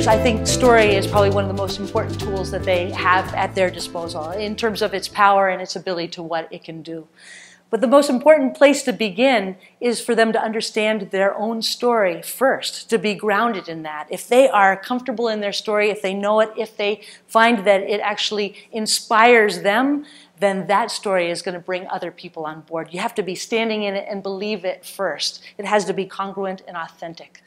I think story is probably one of the most important tools that they have at their disposal in terms of its power and its ability to what it can do. But the most important place to begin is for them to understand their own story first, to be grounded in that. If they are comfortable in their story, if they know it, if they find that it actually inspires them, then that story is going to bring other people on board. You have to be standing in it and believe it first. It has to be congruent and authentic.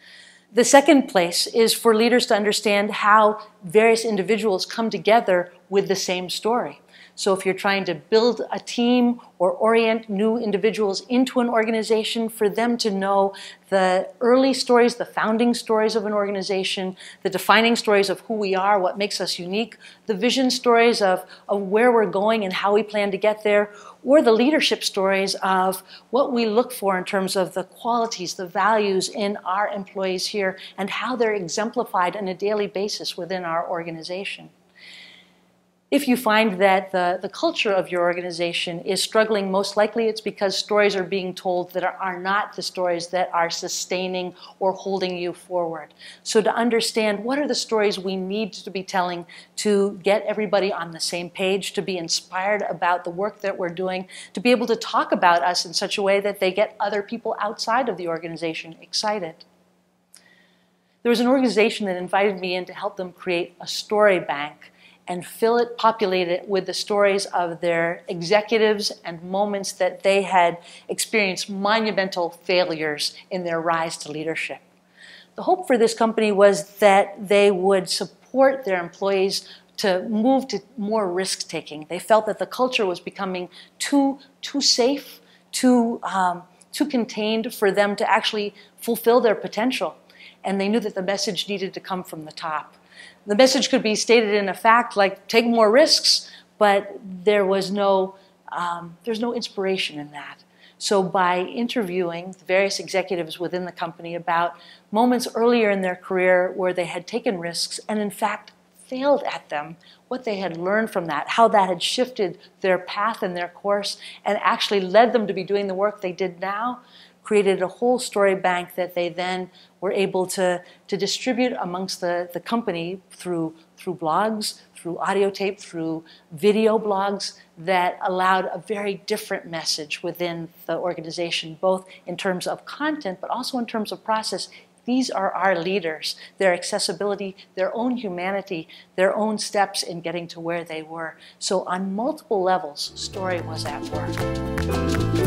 The second place is for leaders to understand how various individuals come together with the same story. So if you're trying to build a team or orient new individuals into an organization, for them to know the early stories, the founding stories of an organization, the defining stories of who we are, what makes us unique, the vision stories of where we're going and how we plan to get there, or the leadership stories of what we look for in terms of the qualities, the values in our employees here, and how they're exemplified on a daily basis within our organization. If you find that the culture of your organization is struggling, most likely it's because stories are being told that are not the stories that are sustaining or holding you forward. So to understand what are the stories we need to be telling to get everybody on the same page, to be inspired about the work that we're doing, to be able to talk about us in such a way that they get other people outside of the organization excited. There was an organization that invited me in to help them create a story bank and populate it with the stories of their executives and moments that they had experienced monumental failures in their rise to leadership. The hope for this company was that they would support their employees to move to more risk-taking. They felt that the culture was becoming too safe, too contained for them to actually fulfill their potential. And they knew that the message needed to come from the top. The message could be stated in a fact like take more risks, but there's no inspiration in that. So by interviewing the various executives within the company about moments earlier in their career where they had taken risks and in fact failed at them, what they had learned from that, how that had shifted their path and their course and actually led them to be doing the work they did now, created a whole story bank that they then were able to distribute amongst the company through blogs, through audio tape, through video blogs that allowed a very different message within the organization, both in terms of content, but also in terms of process. These are our leaders, their accessibility, their own humanity, their own steps in getting to where they were. So on multiple levels, story was at work.